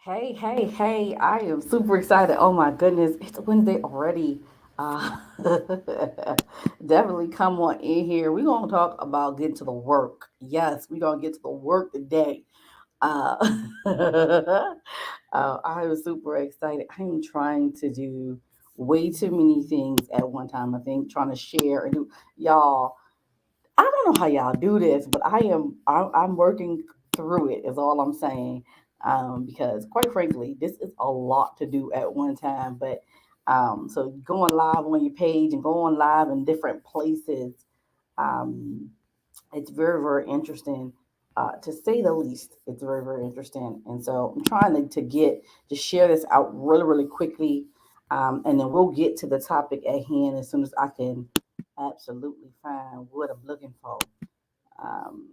Hey, I am super excited. Oh my goodness, it's Wednesday already. Uh, definitely come on in here. We're going to talk about getting to the work. Yes, we're going to get to the work today. Uh, I am super excited. I am trying to do way too many things at one time. I think trying to share and do, y'all. I don't know how y'all do this, but I'm working through it. Is all I'm saying. Because quite frankly, this is a lot to do at one time. But so going live on your page and going live in different places, um, it's very interesting. To say the least, it's very interesting. And so I'm trying to get to share this out really quickly, and then we'll get to the topic at hand as soon as I can absolutely find what I'm looking for. Um,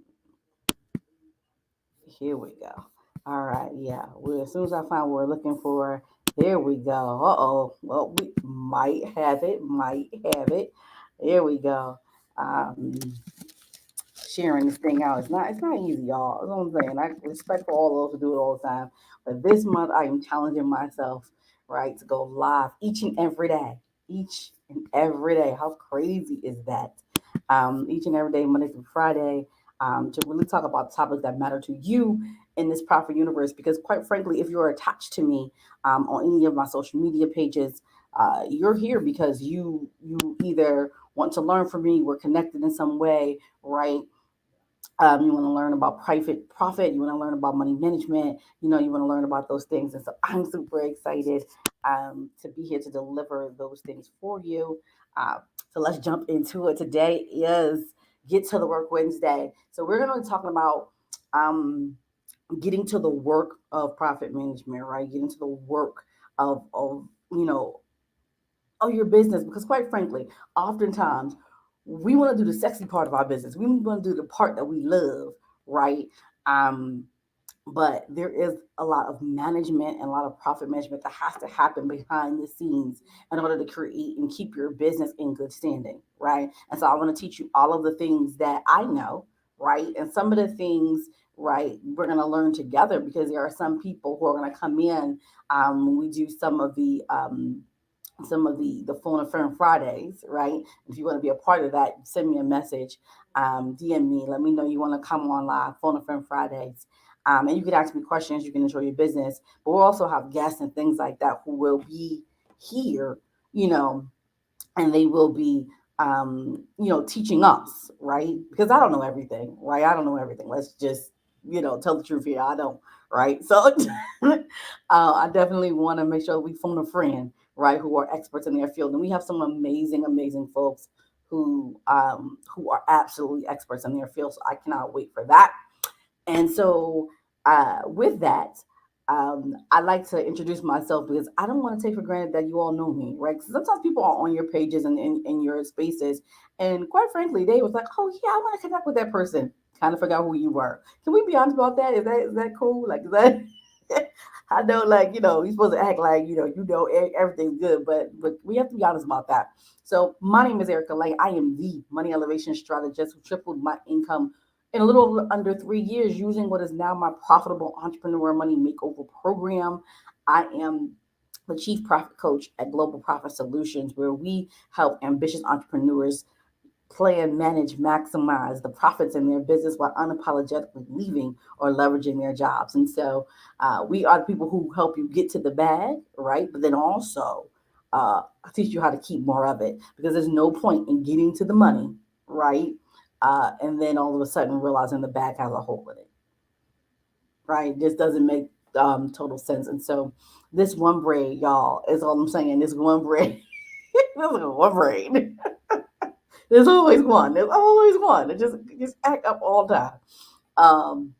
Here we go. All right, yeah. Well, as soon as I find what we're looking for, there we go. Well, we might have it. Might have it. There we go. Um, Sharing this thing out. It's not easy, y'all. That's what I'm saying. I respect for all those who do it all the time. But this month I am challenging myself, right, to go live each and every day. Each and every day. How crazy is that? Each and every day, Monday through Friday, to really talk about topics that matter to you in this Prophet universe. Because quite frankly, if you're attached to me on any of my social media pages, you're here because you either want to learn from me, we're connected in some way, right? You want to learn about private profit, you want to learn about money management, you want to learn about those things. And so I'm super excited to be here to deliver those things for you. Uh, so let's jump into it. Today is Get to the Work Wednesday. So we're going to be talking about um, getting to the work of profit management, right? Getting to the work of you know, of your business, because quite frankly, oftentimes we want to do the sexy part of our business. We want to do the part that we love, right? Um, but there is a lot of management and a lot of profit management that has to happen behind the scenes in order to create and keep your business in good standing, right? And so I want to teach you all of the things that I know, right? And some of the things, right, we're going to learn together, because there are some people who are going to come in when we do some of the phone and friend Fridays, right? If you want to be a part of that, send me a message, DM me, let me know you want to come on live, phone and friend Fridays. And you can ask me questions, you can enjoy your business, but we'll also have guests and things like that who will be here, you know, and they will be teaching us, right? Because I don't know everything, right? I don't know everything. Let's just tell the truth here. I don't, right? So I definitely want to make sure we phone a friend, right, who are experts in their field. And we have some amazing folks who are absolutely experts in their field. So I cannot wait for that. And so, with that, I like to introduce myself because I don't want to take for granted that you all know me, right? 'Cause sometimes people are on your pages and in your spaces, and quite frankly, they was like, "Oh yeah, I want to connect with that person." Kind of forgot who you were. Can we be honest about that? Is that cool? Like, is that? I know, like you're supposed to act like everything's good, but we have to be honest about that. So, my name is Erica Lane. I am the money elevation strategist who tripled my income in a little under 3 years using what is now my profitable entrepreneur money makeover program. I am the chief profit coach at Global Profit Solutions, where we help ambitious entrepreneurs plan, manage, maximize the profits in their business while unapologetically leaving or leveraging their jobs. And so we are the people who help you get to the bag, right? But then also teach you how to keep more of it, because there's no point in getting to the money, right? And then all of a sudden realizing the bag has a hole in it, right? This doesn't make total sense. And so this one braid, y'all, is all I'm saying. This one braid, this is one braid. There's always one. There's always one. It just act up all the time.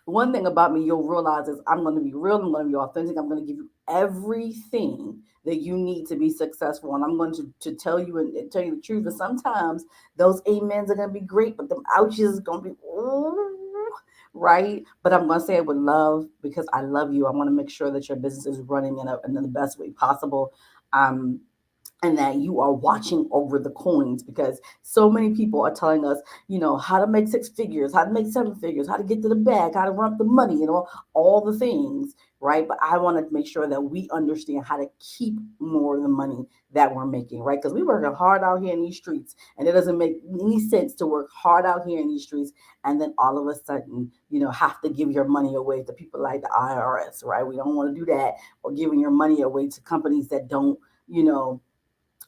One thing about me you'll realize is I'm going to be real. I'm going to be authentic. I'm going to give you everything that you need to be successful, and I'm going to tell you and tell you the truth. And sometimes those amens are going to be great, but them ouches is going to be ooh, right. But I'm going to say it with love because I love you. I want to make sure that your business is running in the best way possible. Um, and that you are watching over the coins, because so many people are telling us, how to make six figures, how to make seven figures, how to get to the bag, how to run up the money, all the things, right? But I want to make sure that we understand how to keep more of the money that we're making, right? Because we're working hard out here in these streets, and it doesn't make any sense to work hard out here in these streets and then all of a sudden, have to give your money away to people like the IRS, right? We don't want to do that, or giving your money away to companies you know,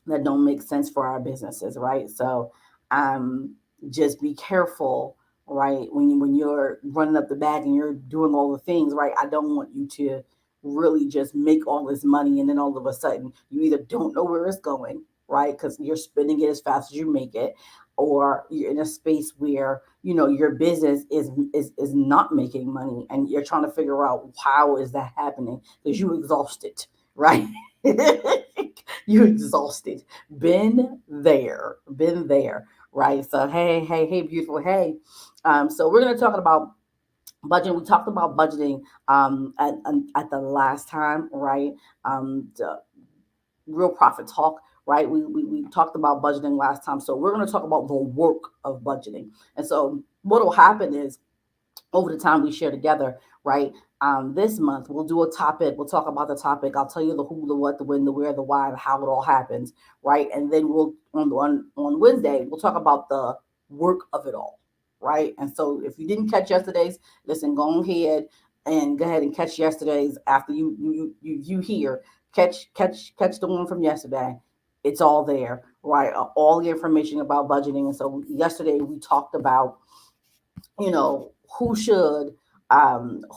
that don't make sense for our businesses, right? So um, just be careful, right? When you're running up the bag and you're doing all the things, right? I don't want you to really just make all this money and then all of a sudden you either don't know where it's going, right? Because you're spending it as fast as you make it, or you're in a space where your business is not making money and you're trying to figure out how is that happening because you exhausted, right? You exhausted. Been there, right? So hey, beautiful, hey. So we're gonna talk about budgeting. We talked about budgeting at the last time, right? The real profit talk, right? We talked about budgeting last time, so we're gonna talk about the work of budgeting. And so what will happen is over the time we share together, right? This month we'll do a topic. We'll talk about the topic. I'll tell you the who, the what, the when, the where, the why, and how it all happens, right? And then we'll on Wednesday we'll talk about the work of it all, right? And so if you didn't catch yesterday's, listen, go ahead and catch yesterday's after you hear catch the one from yesterday. It's all there, right? All the information about budgeting. And so yesterday we talked about you know who should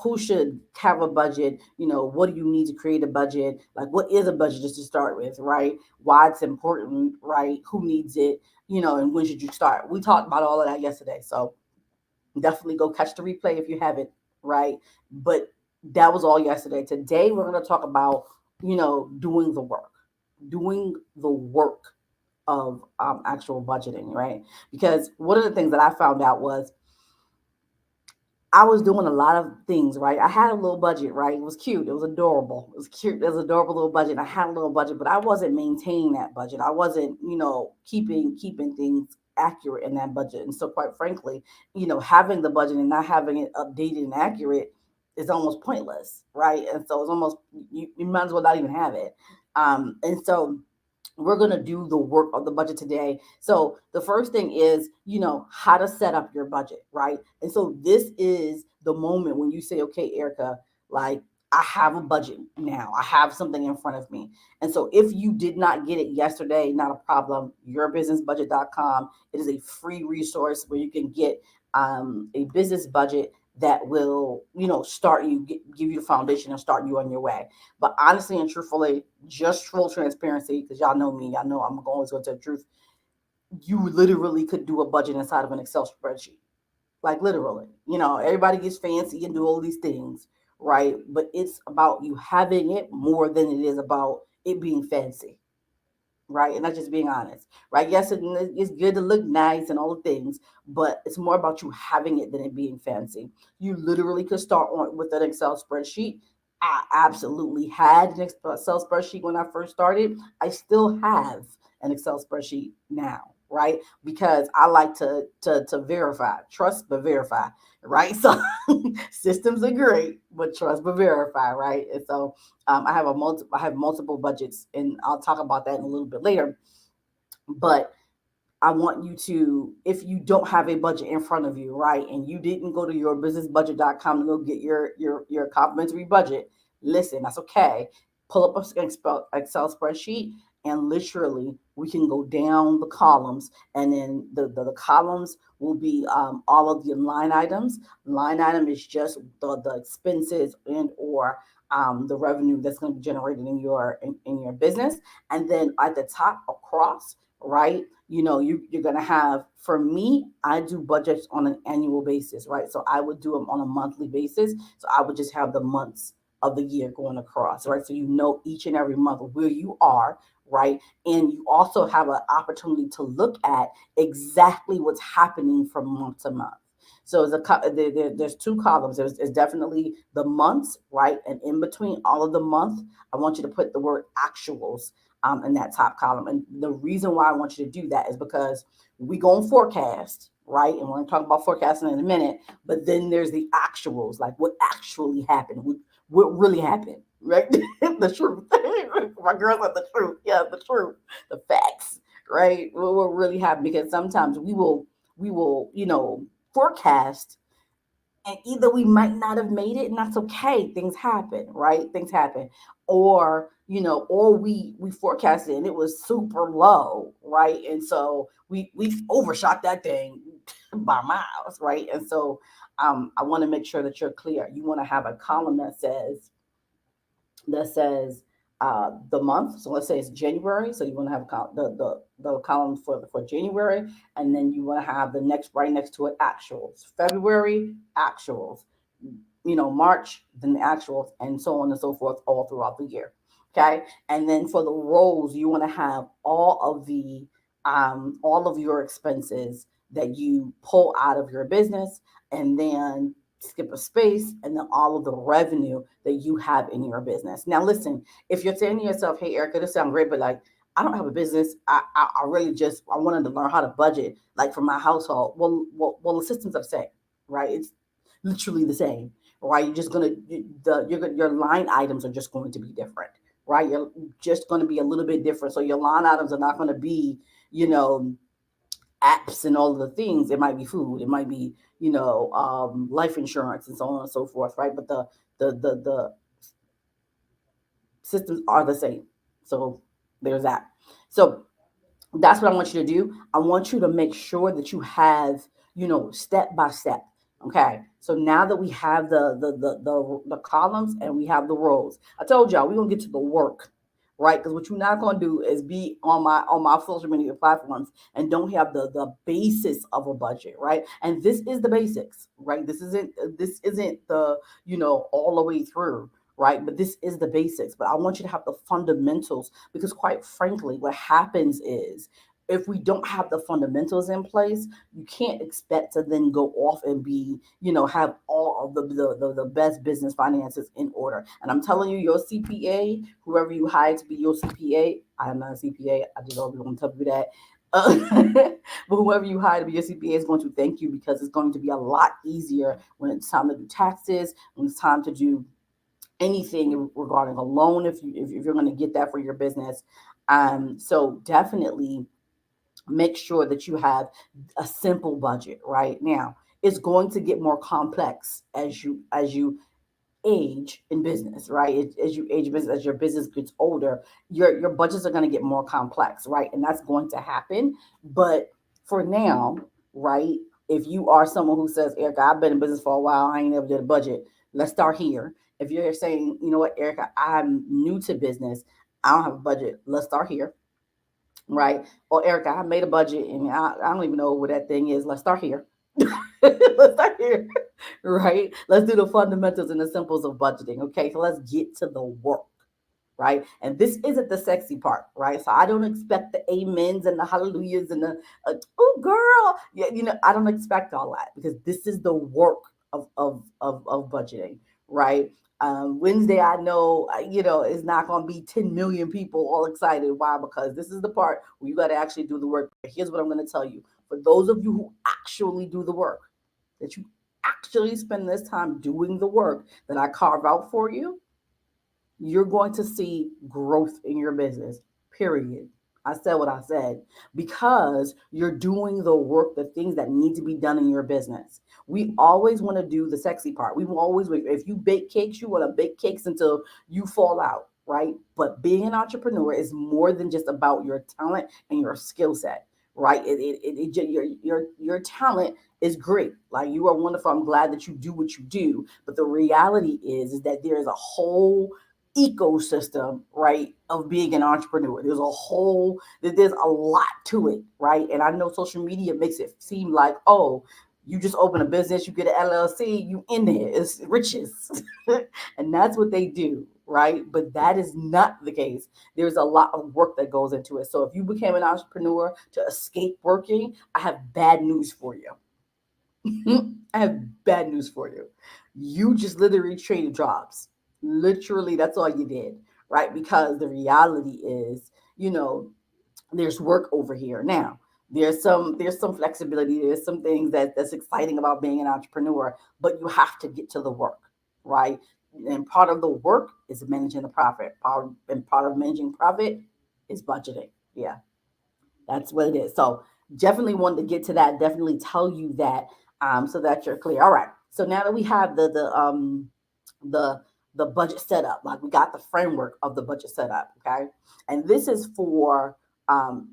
who should have a budget, what do you need to create a budget, like what is a budget just to start with, right? Why it's important, right? Who needs it, and when should you start? We talked about all of that yesterday, so definitely go catch the replay if you haven't, right? But that was all yesterday. Today we're going to talk about doing the work, doing the work of actual budgeting, right? Because one of the things that I found out was I was doing a lot of things, right? I had a little budget, right? It was cute. It was adorable. It was cute. It was adorable little budget. I had a little budget, but I wasn't maintaining that budget. I wasn't, keeping things accurate in that budget. And so quite frankly, having the budget and not having it updated and accurate is almost pointless, right? And so it's almost you might as well not even have it. And so we're going to do the work of the budget today. So the first thing is, how to set up your budget, right? And so this is the moment when you say, okay, Erica, like I have a budget now. I have something in front of me. And so if you did not get it yesterday, not a problem. Yourbusinessbudget.com. It is a free resource where you can get a business budget that will, give you the foundation and start you on your way. But honestly and truthfully, just full transparency, because y'all know me, y'all know I'm always going to tell the truth. You literally could do a budget inside of an Excel spreadsheet, like literally. Everybody gets fancy and do all these things, right? But it's about you having it more than it is about it being fancy, right? And that's just being honest, right? Yes, it's good to look nice and all the things, but it's more about you having it than it being fancy. You literally could start on with an Excel spreadsheet. I absolutely had an Excel spreadsheet when I first started. I still have an Excel spreadsheet now, right? Because I like to verify, trust but verify, right? So systems are great, but trust but verify, right? And so I have multiple budgets, and I'll talk about that in a little bit later. But I want you to, if you don't have a budget in front of you, right, and you didn't go to yourbusinessbudget.com to go get your complimentary budget, listen, that's okay. Pull up an Excel spreadsheet, and literally we can go down the columns, and then the columns will be all of the line items. Line item is just the expenses and or the revenue that's going to be generated in your business, and then at the top across, right? You're going to have, for me, I do budgets on an annual basis, right? So I would do them on a monthly basis. So I would just have the months of the year going across, right? So each and every month where you are, right? And you also have an opportunity to look at exactly what's happening from month to month. So there's two columns. There's definitely the months, right? And in between all of the month, I want you to put the word actuals. in that top column. And the reason why I want you to do that is because we go on forecast, right? And we're going to talk about forecasting in a minute. But then there's the actuals, like what actually happened, what really happened, right? The truth. My girl said the truth. Yeah, the truth, the facts, right? What really happened? Because sometimes we will, forecast, and either we might not have made it, and that's okay. Things happen, right? Things happen. Or or we forecasted and it was super low, right? And so we overshot that thing by miles, right? And so I want to make sure that you're clear. You want to have a column that says the month. So let's say it's January. So you want to have the column for January, and then you want to have the next right next to it actuals. February actuals. March, then the actuals, and so on and so forth, all throughout the year. Okay, and then for the rows, you want to have all of your expenses that you pull out of your business, and then skip a space, and then all of the revenue that you have in your business. Now, listen, if you're saying to yourself, "Hey, Erica, this sounds great, but like I don't have a business. I really just I wanted to learn how to budget like for my household." Well, the systems are the same, right? It's literally the same, right? You're just gonna your line items are just going to be different, right? You're just going to be a little bit different. So your line items are not going to be, you know, apps and all of the things. It might be food, it might be, life insurance and so on and so forth, right? But the systems are the same. So there's that. So that's what I want you to do. I want you to make sure that you have, step by step. Okay. So now that we have the columns and we have the rows, I told y'all we're gonna get to the work, right? Because what you're not gonna do is be on my social media platforms and don't have the basis of a budget, right? And this is the basics, right? This isn't the all the way through, right? But this is the basics. But I want you to have the fundamentals, because quite frankly, what happens is if we don't have the fundamentals in place, you can't expect to then go off and be, have all of the best business finances in order. And I'm telling you, your CPA, whoever you hire to be your CPA, I am not a CPA. I just always want to tell you that. But whoever you hire to be your CPA is going to thank you, because it's going to be a lot easier when it's time to do taxes, when it's time to do anything regarding a loan, if you're going to get that for your business. So definitely make sure that you have a simple budget. Right now, it's going to get more complex as you age in business, right? As you age in business, as your business gets older, your budgets are going to get more complex, right? And that's going to happen. But for now, right, if you are someone who says, "Erica, I've been in business for a while, I ain't never did a budget," let's start here. If you're saying, "You know what, Erica, I'm new to business, I don't have a budget," let's start here, right? Or, "Erica, I made a budget and I don't even know what that thing is." Let's start here. Let's start here, right? Let's do the fundamentals and the simples of budgeting. Okay, so let's get to the work, right? And this isn't the sexy part, right? So I don't expect the amens and the hallelujahs and the oh girl, yeah, I don't expect all that, because this is the work of budgeting, right? Wednesday, I know, is not going to be 10 million people all excited. Why? Because this is the part where you got to actually do the work. But here's what I'm going to tell you: for those of you who actually do the work, that you actually spend this time doing the work that I carve out for you, you're going to see growth in your business, period. I said what I said, because you're doing the work, the things that need to be done in your business. We always want to do the sexy part. We will always, if you bake cakes, you want to bake cakes until you fall out, right? But being an entrepreneur is more than just about your talent and your skill set, right? Your talent is great. Like, you are wonderful. I'm glad that you do what you do. But the reality is that there is a whole ecosystem, right, of being an entrepreneur. There's a lot to it, right? And I know social media makes it seem like, oh, you just open a business, you get an LLC, you in there, it's riches. And that's what they do, right? But that is not the case. There's a lot of work that goes into it. So if you became an entrepreneur to escape working, I have bad news for you. I have bad news for you. You just literally traded jobs. Literally, that's all you did, right? Because the reality is, you know, there's work over here. Now, there's some flexibility, there's some things that's exciting about being an entrepreneur, but you have to get to the work, right? And part of the work is managing the profit. And part of managing profit is budgeting. Yeah, that's what it is. So definitely wanted to get to that, definitely tell you that, so that you're clear. All right. So now that we have the the budget set up, like we got the framework of the budget set up, okay? And this is for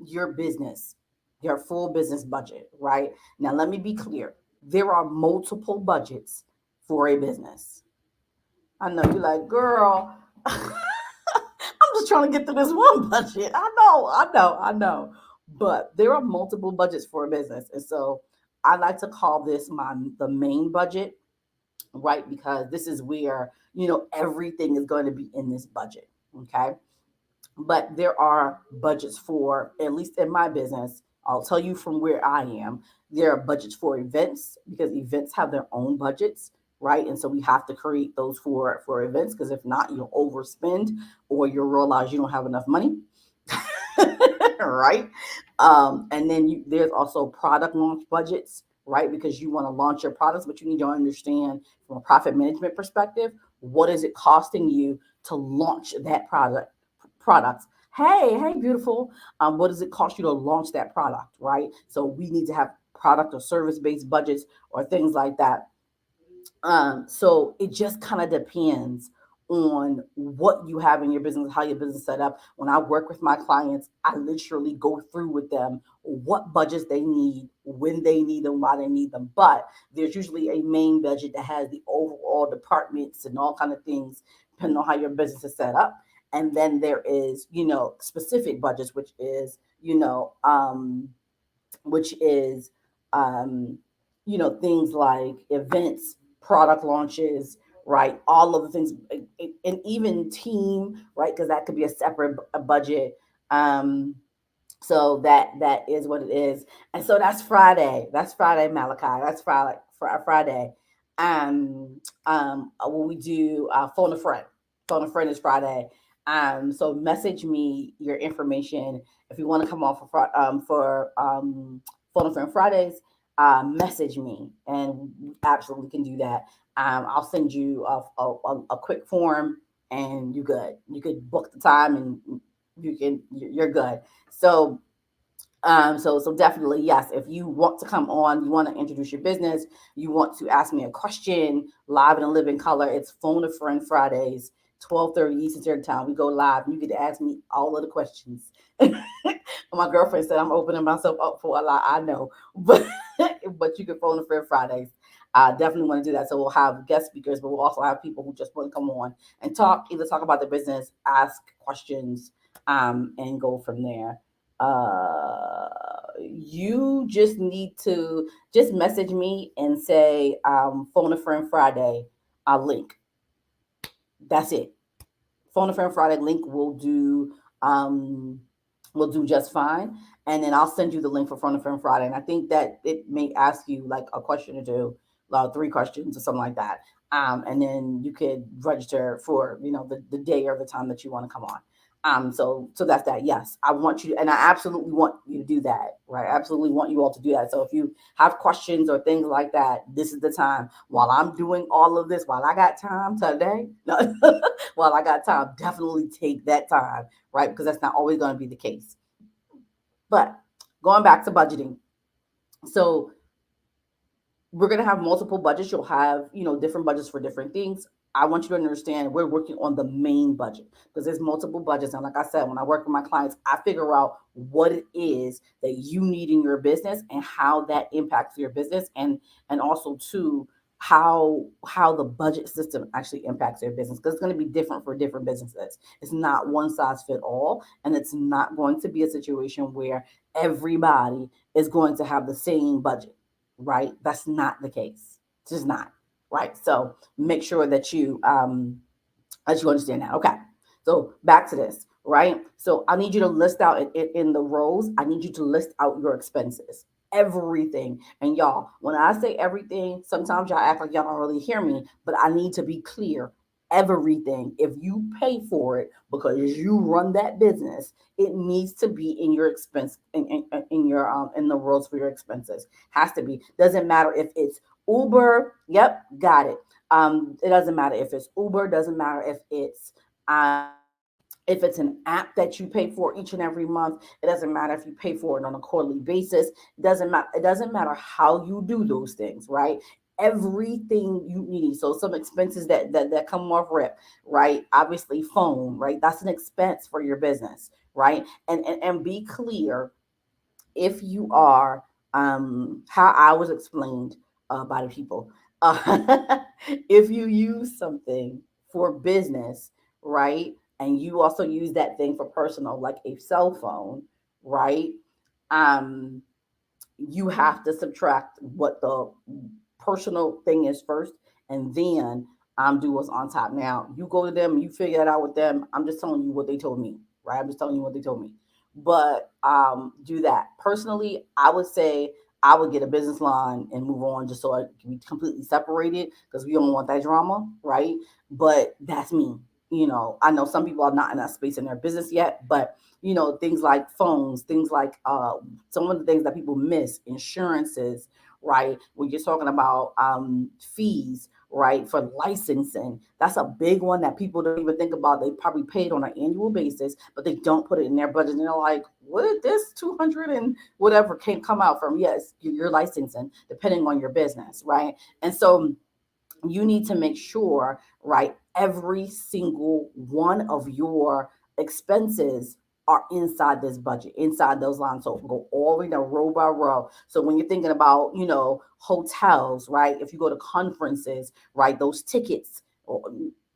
your business, your full business budget, right? Now let me be clear. There are multiple budgets for a business. I know you're like, girl, I'm just trying to get to this one budget. I know. But there are multiple budgets for a business. And so I like to call this the main budget, right? Because this is where, everything is going to be in this budget. Okay. But there are budgets for, at least in my business, I'll tell you from where I am, there are budgets for events because events have their own budgets, right? And so we have to create those for events because if not, you'll overspend or you'll realize you don't have enough money. Right? And then there's also product launch budgets, right? Because you want to launch your products, but you need to understand from a profit management perspective, what is it costing you to launch that products. Hey, beautiful. What does it cost you to launch that product, right? So we need to have product or service based budgets or things like that. So it just kind of depends on what you have in your business, how your business is set up. When I work with my clients, I literally go through with them what budgets they need, when they need them, why they need them. But there's usually a main budget that has the overall departments and all kind of things, depending on how your business is set up. And then there is, specific budgets, which is um, things like events, product launches, right? All of the things, and even team, right? Because that could be a separate budget. Um, so that is what it is. And so that's Friday. That's Friday, Malachi. That's Friday. When we do phone a friend. Phone a friend is Friday. So message me your information if you want to come on for phone a friend Fridays. Message me, and we absolutely can do that. I'll send you a quick form, and you good. You could book the time, and you're good. So definitely yes. If you want to come on, you want to introduce your business, you want to ask me a question live and in living color. It's Phone a Friend Fridays, 12:30 Eastern Standard Time. We go live, and you get to ask me all of the questions. My girlfriend said I'm opening myself up for a lot. I know, but but you can Phone a Friend Fridays. I definitely want to do that. So we'll have guest speakers, but we'll also have people who just want to come on and either talk about the business, ask questions, and go from there. You just need to just message me and say Phone a Friend Friday link. That's it. Phone a Friend Friday link um will do just fine. And then I'll send you the link for Phone a Friend Friday. And I think that it may ask you like a question or two, like 3 questions or something like that. And then you could register for the day or the time that you want to come on. So that's that. Yes, I want you, and I absolutely want you to do that, right? I absolutely want you all to do that. So if you have questions or things like that, this is the time. While I'm doing all of this, while I got time today, while I got time, definitely take that time, right? Because that's not always going to be the case. But going back to budgeting, so we're going to have multiple budgets. You'll have, different budgets for different things. I want you to understand we're working on the main budget because there's multiple budgets. And like I said, when I work with my clients, I figure out what it is that you need in your business and how that impacts your business, and also too how the budget system actually impacts your business, because it's going to be different for different businesses. It's not one size fit all, and it's not going to be a situation where everybody is going to have the same budget, right? That's not the case. It's just not, right? So make sure that you understand that. Okay. So back to this, right? So I need you to list out in the rows. I need you to list out your expenses, everything. And y'all, when I say everything, sometimes y'all act like y'all don't really hear me, but I need to be clear. everything. If you pay for it because you run that business, it needs to be in your expense in your in the rules for your expenses. Has to be. Doesn't matter if it's Uber. Yep, got it. It doesn't matter if it's Uber. Doesn't matter if it's an app that you pay for each and every month. It doesn't matter if you pay for it on a quarterly basis. It doesn't matter how you do those things, right? Everything you need. So some expenses that come off rip, right? Obviously phone, right? That's an expense for your business, right? And be clear if you are how I was explained by the people. If you use something for business, right, and you also use that thing for personal, like a cell phone, right, um, you have to subtract what the personal thing is first, and then do what's on top. Now you go to them, you figure it out with them. I'm just telling you what they told me, right? I'm just telling you what they told me. But do that personally. I would say I would get a business line and move on, just so I can be completely separated because we don't want that drama, right? But that's me. I know some people are not in that space in their business yet, but things like phones, things like some of the things that people miss, insurances, right? When you're talking about fees, right, for licensing, that's a big one that people don't even think about. They probably pay it on an annual basis, but they don't put it in their budget. And they're like, where did this 200 and whatever can come out from? Yes, your licensing, depending on your business, right? And so you need to make sure, right, every single one of your expenses are inside this budget, inside those lines. So go all the way down row by row. So when you're thinking about, hotels, right? If you go to conferences, right, those tickets,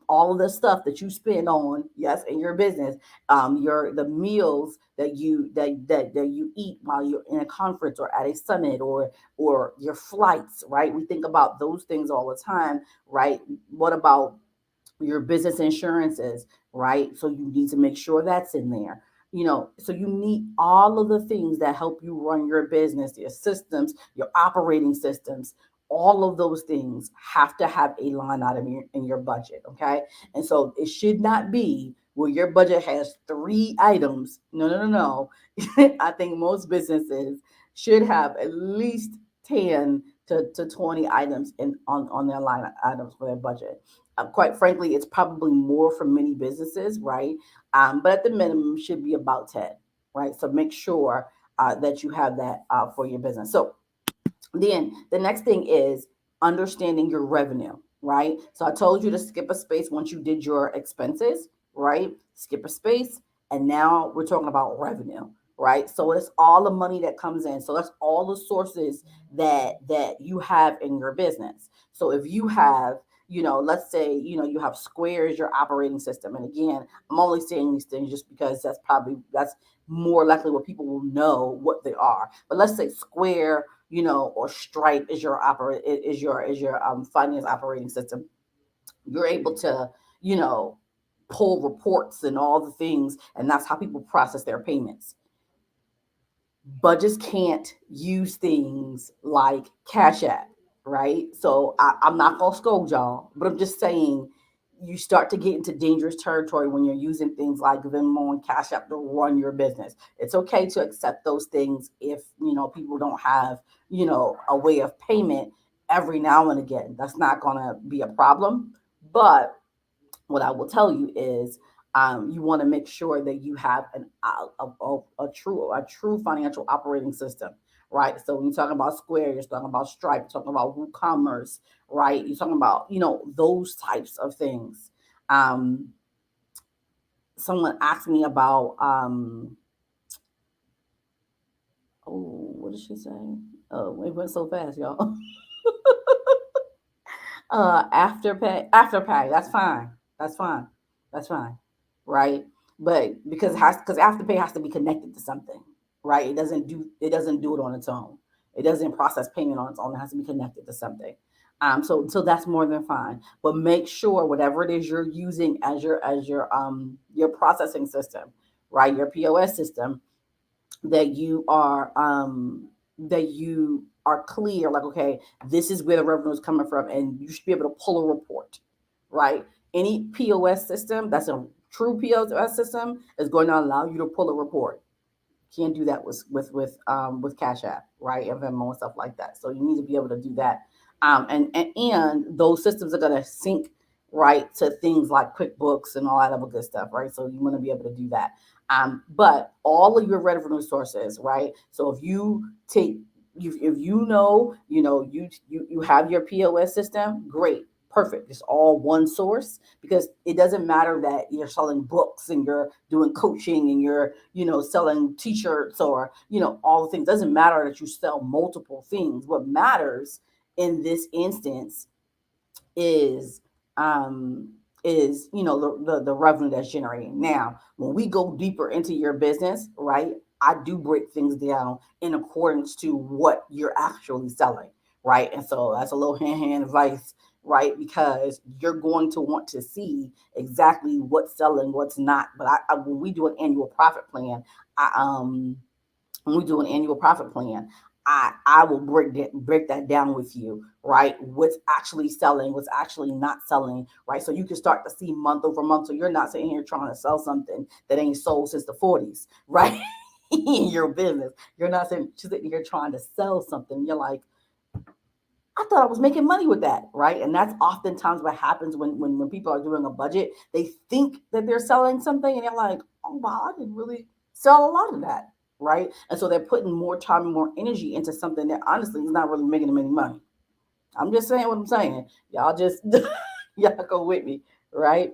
all of the stuff that you spend on, yes, in your business, the meals that you eat while you're in a conference or at a summit, or your flights, right? We think about those things all the time, right? What about your business insurances, right? So you need to make sure that's in there. So you need all of the things that help you run your business, your systems, your operating systems. All of those things have to have a line item in your budget, okay? And so it should not be where your budget has three items. No, no, no, no. I think most businesses should have at least 10 to 20 items on their line items for their budget. Quite frankly, it's probably more for many businesses, right? But at the minimum, should be about 10, right? So make sure that you have that for your business. So then the next thing is understanding your revenue, right? So I told you to skip a space once you did your expenses, right? Skip a space. And now we're talking about revenue, right? So it's all the money that comes in. So that's all the sources that you have in your business. So if you have, let's say, you have Square as your operating system. And again, I'm only saying these things just because that's more likely what people will know what they are. But let's say Square, or Stripe is your finance operating system. You're able to, you know, pull reports and all the things, and that's how people process their payments. Budgets can't use things like Cash App, right? So I'm not gonna scold y'all, but I'm just saying you start to get into dangerous territory when you're using things like Venmo and Cash App to run your business. It's okay to accept those things if people don't have a way of payment every now and again. That's not gonna be a problem, but what I will tell you is you want to make sure that you have a true financial operating system, right? So when you're talking about Square, you're talking about Stripe, you're talking about WooCommerce, right? You're talking about those types of things. Um, Someone asked me about oh, what did she say? Oh, it went so fast, y'all. Afterpay, that's fine. That's fine. That's fine. Right? But because Afterpay has to be connected to something, right? It doesn't do it on its own. It doesn't process payment on its own. It has to be connected to something. So that's more than fine. But make sure whatever it is you're using as your processing system, right? Your POS system, that you are clear, like, okay, this is where the revenue is coming from, and you should be able to pull a report, right? Any POS system that's a true POS system is going to allow you to pull a report. Can't do that with Cash App, right? And Venmo and stuff like that. So you need to be able to do that. And those systems are gonna sync right to things like QuickBooks and all that other good stuff, right? So you want to be able to do that. But all of your revenue sources, right? So if you take if you know, you have your POS system, great, perfect. It's all one source because it doesn't matter that you're selling books and you're doing coaching and you're, selling t-shirts or, all the things. It doesn't matter that you sell multiple things. What matters in this instance is um the revenue that's generating. Now when we go deeper into your business, right, I do break things down in accordance to what you're actually selling, right? And so that's a little hand advice, right? Because you're going to want to see exactly what's selling, what's not. But when we do an annual profit plan, I when we do an annual profit plan, I will break that down with you, right? What's actually selling, what's actually not selling, right? So you can start to see month over month. So you're not sitting here trying to sell something that ain't sold since the 40s, right? In your business. You're not sitting here trying to sell something. You're like, I thought I was making money with that, right? And that's oftentimes what happens when people are doing a budget. They think that they're selling something and they're like, oh wow, I didn't really sell a lot of that, right? And so they're putting more time and more energy into something that honestly is not really making them any money. I'm just saying what I'm saying. Y'all just y'all go with me, right?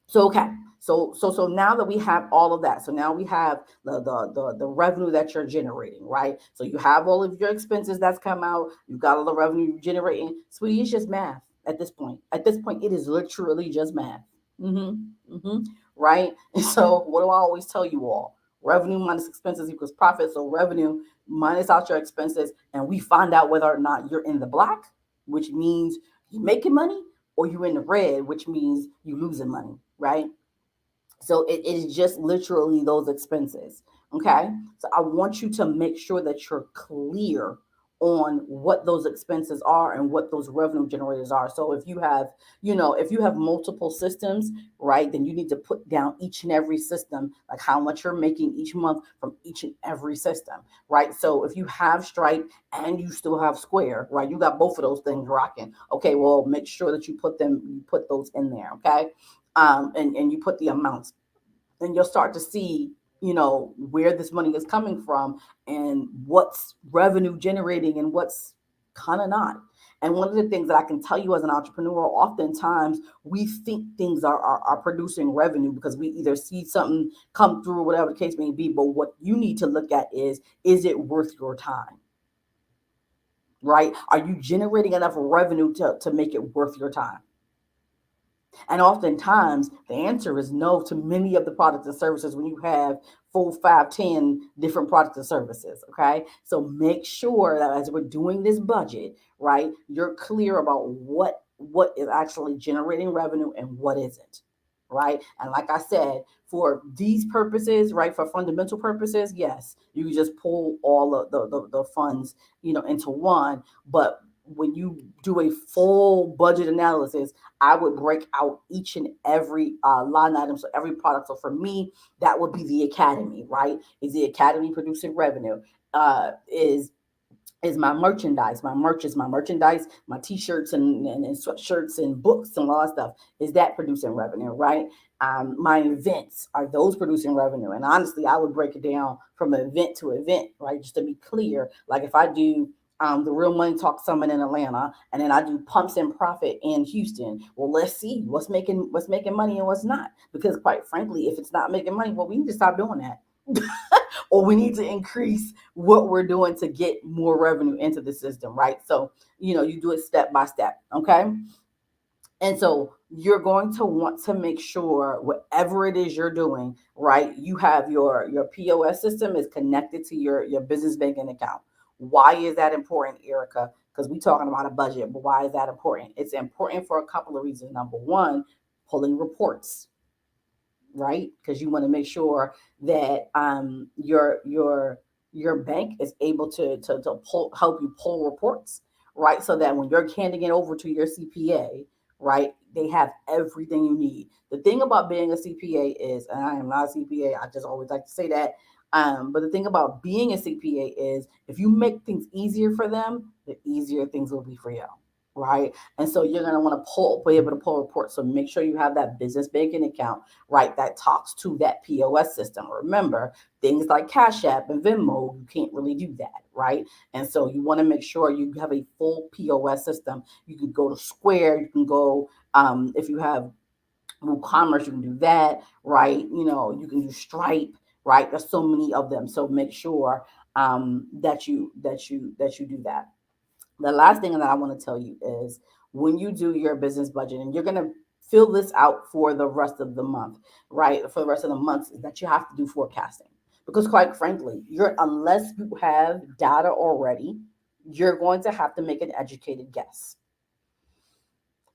So okay. So now that we have all of that, so now we have the revenue that you're generating, right? So you have all of your expenses that's come out, you've got all the revenue you're generating. Sweetie, it's just math at this point. At this point, it is literally just math. Mm-hmm. Right? And so what do I always tell you all? Revenue minus expenses equals profit. So revenue minus out your expenses, and we find out whether or not you're in the black, which means you're making money, or you're in the red, which means you're losing money, right? So it is just literally those expenses. Okay. So I want you to make sure that you're clear on what those expenses are and what those revenue generators are. So if you have multiple systems, right, then you need to put down each and every system, like how much you're making each month from each and every system, right? So if you have Stripe and you still have Square, right, you got both of those things rocking. Okay, well, make sure that you put those in there. Okay. And you put the amounts, then you'll start to see, where this money is coming from and what's revenue generating and what's kind of not. And one of the things that I can tell you as an entrepreneur, oftentimes we think things are producing revenue because we either see something come through, whatever the case may be. But what you need to look at is it worth your time? Right? Are you generating enough revenue to make it worth your time? And oftentimes the answer is no to many of the products and services when you have 4, 5, 10 different products and services. Okay. So make sure that as we're doing this budget, right, you're clear about what is actually generating revenue and what isn't. Right. And like I said, for these purposes, right, for fundamental purposes, yes, you can just pull all of the funds, into one. But when you do a full budget analysis, I would break out each and every line item. So every product. So for me, that would be the academy, right? Is the academy producing revenue? Is my merchandise, my merch is my merchandise, my t-shirts and sweatshirts and books and all that stuff. Is that producing revenue, right? My events, are those producing revenue? And honestly, I would break it down from event to event, right? Just to be clear. Like if I do the Real Money Talk Summit in Atlanta, and then I do Pumps and Profit in Houston. Well, let's see what's making money and what's not. Because quite frankly, if it's not making money, well, we need to stop doing that. Or we need to increase what we're doing to get more revenue into the system, right? So, you do it step by step, okay? And so you're going to want to make sure whatever it is you're doing, right? You have your POS system is connected to your business banking account. Why is that important, Erica? Because we're talking about a budget, but why is that important? It's important for a couple of reasons. Number one, pulling reports, right? Because you want to make sure that your bank is able to help you pull reports, right? So that when you're handing it over to your CPA, right, they have everything you need. The thing about being a CPA is, and I am not a CPA, I just always like to say that. But the thing about being a CPA is if you make things easier for them, the easier things will be for you. Right. And so you're going to want to be able to pull reports. So make sure you have that business banking account, right, that talks to that POS system. Remember, things like Cash App and Venmo, you can't really do that, right? And so you want to make sure you have a full POS system. You can go to Square, you can go, if you have WooCommerce, you can do that, right? You can do Stripe, right? There's so many of them. So make sure that you do that. The last thing that I want to tell you is when you do your business budget, and you're going to fill this out for the rest of the month, right? For the rest of the month, is that you have to do forecasting. Because quite frankly, unless you have data already, you're going to have to make an educated guess.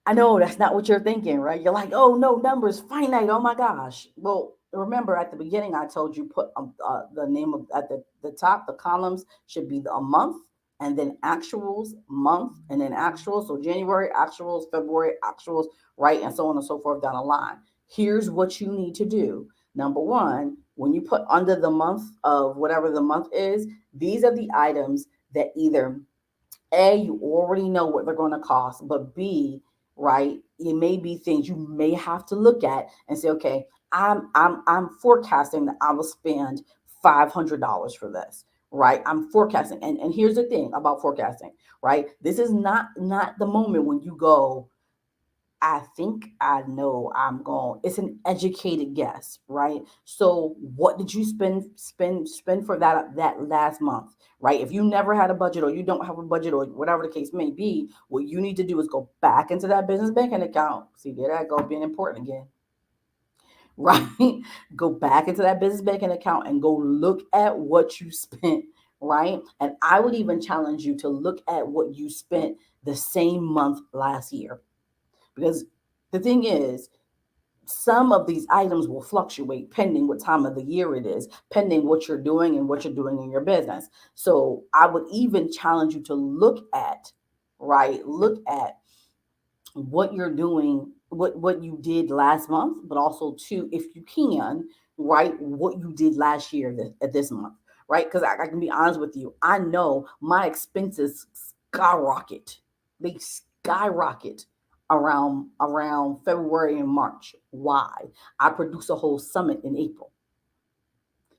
I know that's not what you're thinking, right? You're like, oh no, numbers finite. Oh my gosh. Well, remember at the beginning, I told you put the name of at the top, the columns should be a month and then actuals, month and then actuals. So January actuals, February actuals, right? And so on and so forth down the line. Here's what you need to do. Number one, when you put under the month of whatever the month is, these are the items that either A, you already know what they're going to cost, but B, right, it may be things you may have to look at and say, okay, I'm forecasting that I will spend $500 for this, right? I'm forecasting, and here's the thing about forecasting, right? This is not the moment when you go, I think I know I'm going. It's an educated guess, right? So what did you spend for that last month, right? If you never had a budget or you don't have a budget or whatever the case may be, what you need to do is go back into that business banking account. See, there I go being important again. Right? Go back into that business banking account and go look at what you spent, right? And I would even challenge you to look at what you spent the same month last year. Because the thing is, some of these items will fluctuate pending what time of the year it is, pending what you're doing and what you're doing in your business. So I would even challenge you to look at, right? Look at what you're doing, what you did last month, but also too, if you can, right, what you did last year at this month, right? Because I can be honest with you, I know my expenses skyrocket. They skyrocket around February and March. Why? I produce a whole summit in April.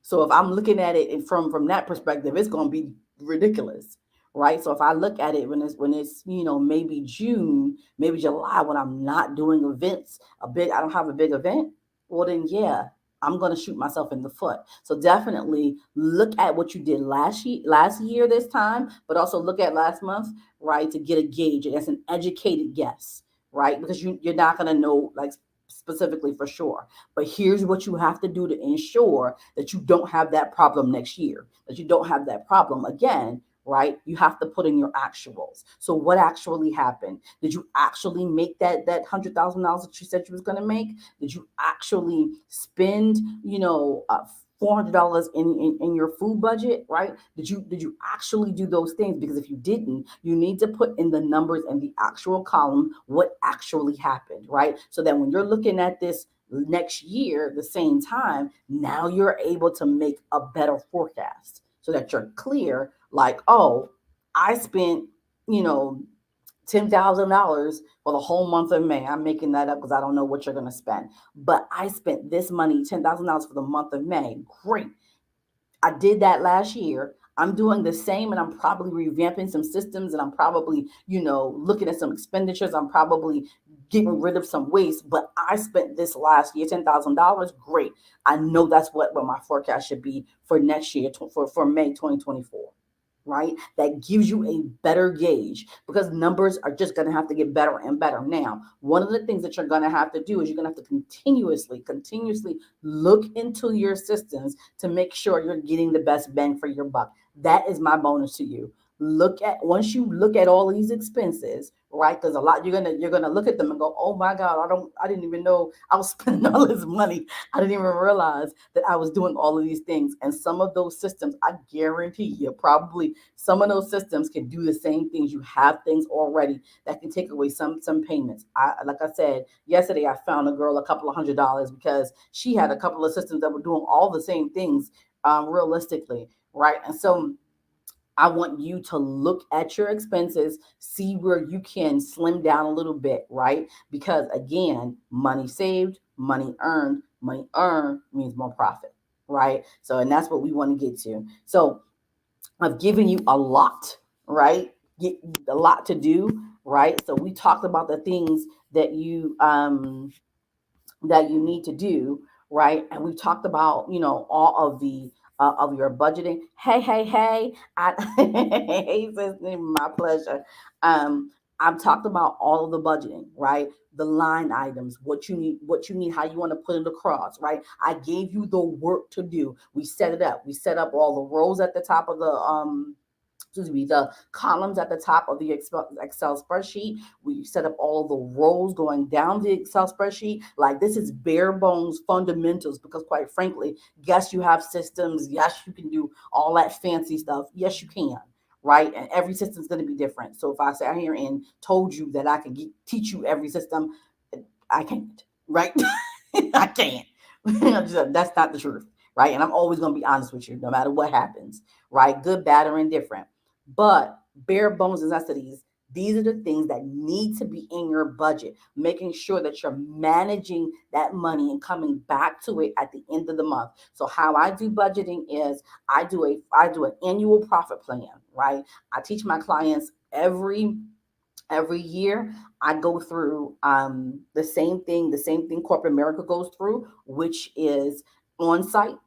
So if I'm looking at it from that perspective, it's going to be ridiculous, right? So if I look at it when it's maybe June, maybe July, when I'm not doing events, I don't have a big event. Well then, yeah, I'm going to shoot myself in the foot. So definitely look at what you did last year this time, but also look at last month, right, to get a gauge. And that's an educated guess, right? Because you're not going to know like specifically for sure. But here's what you have to do to ensure that you don't have that problem next year, that you don't have that problem again, right? You have to put in your actuals. So what actually happened? Did you actually make that $100,000 that you said you was going to make? Did you actually spend, $400 in your food budget, right? Did you actually do those things? Because if you didn't, you need to put in the numbers in the actual column what actually happened, right? So that when you're looking at this next year, the same time, now you're able to make a better forecast so that you're clear, like, oh, I spent, you know, $10,000 for the whole month of May. I'm making that up because I don't know what you're going to spend. But I spent this money, $10,000 for the month of May. Great. I did that last year. I'm doing the same, and I'm probably revamping some systems, and I'm probably, looking at some expenditures. I'm probably getting rid of some waste, but I spent this last year $10,000. Great. I know that's what my forecast should be for next year, for May 2024. Right? That gives you a better gauge because numbers are just going to have to get better and better. Now, one of the things that you're going to have to do is you're going to have to continuously look into your systems to make sure you're getting the best bang for your buck. That is my bonus to you. Once you look at all these expenses, right? Because a lot you're gonna look at them and go, oh my God, I didn't even know I was spending all this money. I didn't even realize that I was doing all of these things. And some of those systems, I guarantee you, probably some of those systems can do the same things. You have things already that can take away some payments. Like I said yesterday, I found a girl a couple of $100 because she had a couple of systems that were doing all the same things, realistically, right? And so I want you to look at your expenses, see where you can slim down a little bit, right? Because again, money saved, money earned means more profit, right? So, and that's what we want to get to. So, I've given you a lot, right? A lot to do, right? So, we talked about the things that you need to do, right? And we talked about, all of your budgeting. Hey, hey, sis, my pleasure. I've talked about all of the budgeting, right? The line items, what you need, how you want to put it across, right? I gave you the work to do. We set it up. We set up all the rows at the top of the columns at the top of the Excel spreadsheet. We set up all the rows going down the Excel spreadsheet. Like, this is bare bones fundamentals because, quite frankly, yes, you have systems. Yes, you can do all that fancy stuff. Yes, you can. Right. And every system is going to be different. So if I sat here and told you that I could teach you every system, I can't. Right. I can't. That's not the truth. Right. And I'm always going to be honest with you, no matter what happens. Right. Good, bad, or indifferent. But bare bones necessities, these are the things that need to be in your budget, making sure that you're managing that money and coming back to it at the end of the month. So how I do budgeting is I do an annual profit plan, right? I teach my clients every year. I go through the same thing corporate America goes through, which is on site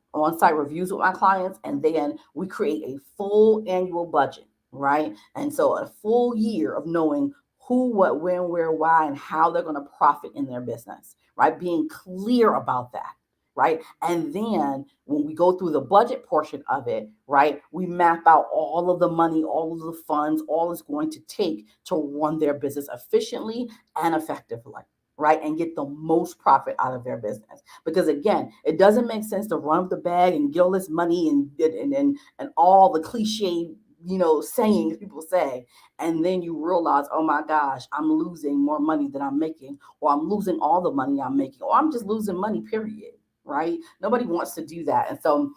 reviews with my clients, and then we create a full annual budget, right? And so a full year of knowing who, what, when, where, why, and how they're going to profit in their business, right? Being clear about that, right? And then when we go through the budget portion of it, right, we map out all of the money, all of the funds, all it's going to take to run their business efficiently and effectively, right, and get the most profit out of their business. Because again, it doesn't make sense to run up the bag and get all this money and all the cliche, sayings people say, and then you realize, oh my gosh, I'm losing more money than I'm making, or I'm losing all the money I'm making, or I'm just losing money, period. Right? Nobody wants to do that. And so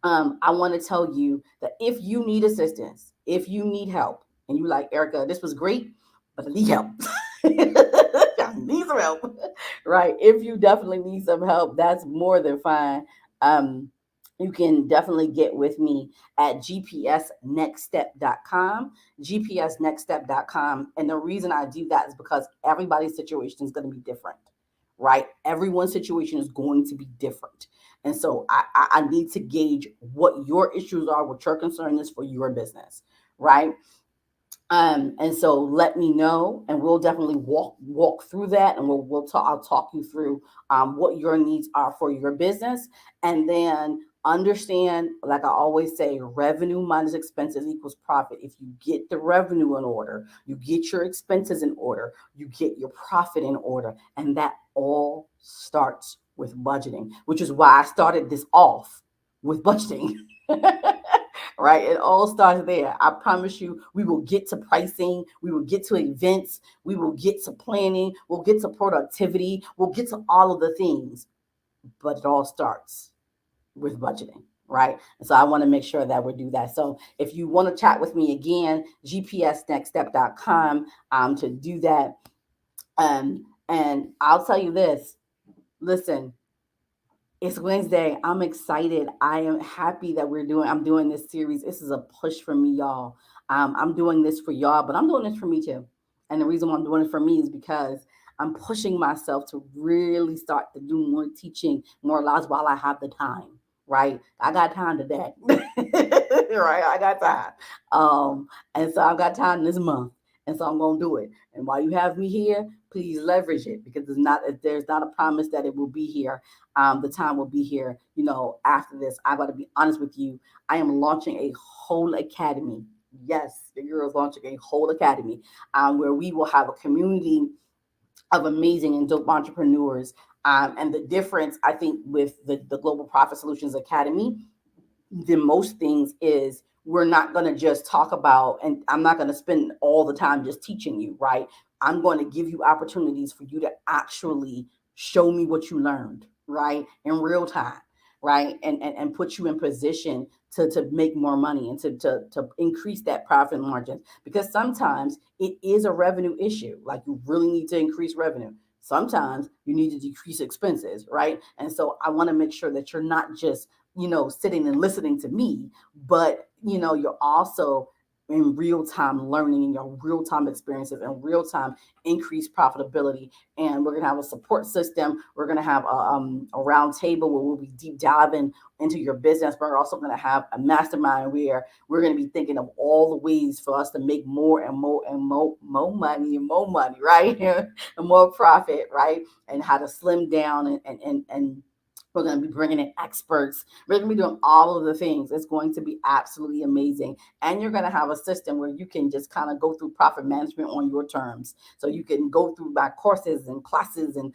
I want to tell you that if you need assistance, if you need help, and you like, Erica, this was great, but I need help. I need some help, right? If you definitely need some help, that's more than fine. Um, you can definitely get with me at gpsnextstep.com, gpsnextstep.com. And the reason I do that is because everybody's situation is going to be different, right? Everyone's situation is going to be different. And so I need to gauge what your issues are, what your concern is for your business, right? And so let me know, and we'll definitely walk through that, and we'll talk. I'll talk you through what your needs are for your business, and then understand, like I always say, revenue minus expenses equals profit. If you get the revenue in order, you get your expenses in order, you get your profit in order, and that all starts with budgeting, which is why I started this off with budgeting. Right? It all starts there. I promise you, we will get to pricing, we will get to events, we will get to planning, we'll get to productivity, we'll get to all of the things, but it all starts with budgeting. Right. And so I want to make sure that we do that. So if you want to chat with me again, gpsnextstep.com to do that. And I'll tell you this, listen, it's Wednesday. I'm excited. I am happy that I'm doing this series. This is a push for me, y'all. I'm doing this for y'all, but I'm doing this for me too. And the reason why I'm doing it for me is because I'm pushing myself to really start to do more teaching, more lives while I have the time. Right? I got time today. Right? I got time. And so I've got time this month. And so I'm gonna do it. And while you have me here, please leverage it, because there's not a promise that it will be here. The time will be here, after this. I got to be honest with you. I am launching a whole academy Yes, the girls launching a whole academy where we will have a community of amazing and dope entrepreneurs. And the difference, I think, with the Global Profit Solutions Academy than most things is we're not going to just talk about, and I'm not going to spend all the time just teaching you, right? I'm going to give you opportunities for you to actually show me what you learned, right? In real time, right? And put you in position to make more money and to increase that profit margin, because sometimes it is a revenue issue. Like, you really need to increase revenue. Sometimes you need to decrease expenses, right? And so I want to make sure that you're not just sitting and listening to me, but you're also in real time learning in your real time experiences and real time increased profitability. And we're gonna have a support system. We're gonna have a round table where we'll be deep diving into your business. But we're also gonna have a mastermind where we're gonna be thinking of all the ways for us to make more and more and more money and more money, right? And more profit, right? And how to slim down and we're going to be bringing in experts. We're going to be doing all of the things. It's going to be absolutely amazing. And you're going to have a system where you can just kind of go through profit management on your terms. So you can go through my courses and classes and,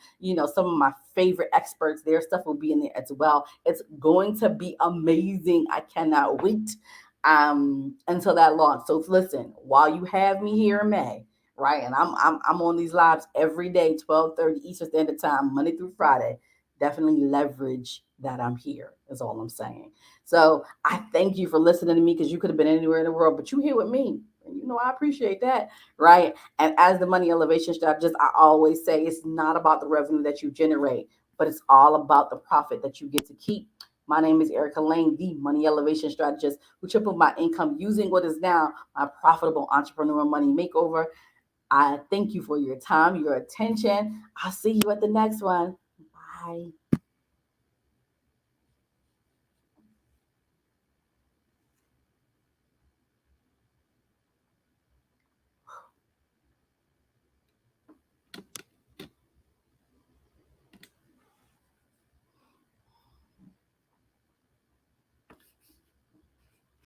some of my favorite experts. Their stuff will be in there as well. It's going to be amazing. I cannot wait until that launch. So listen, while you have me here in May, right? And I'm on these lives every day, 12:30 Eastern Standard Time, Monday through Friday. Definitely leverage that I'm here, is all I'm saying. So I thank you for listening to me, because you could have been anywhere in the world, but you here with me. And I appreciate that, right? And as the money elevation strategist, I always say it's not about the revenue that you generate, but it's all about the profit that you get to keep. My name is Erica Lane, the money elevation strategist who tripled my income using what is now my profitable entrepreneur money makeover. I thank you for your time, your attention. I'll see you at the next one. Bye.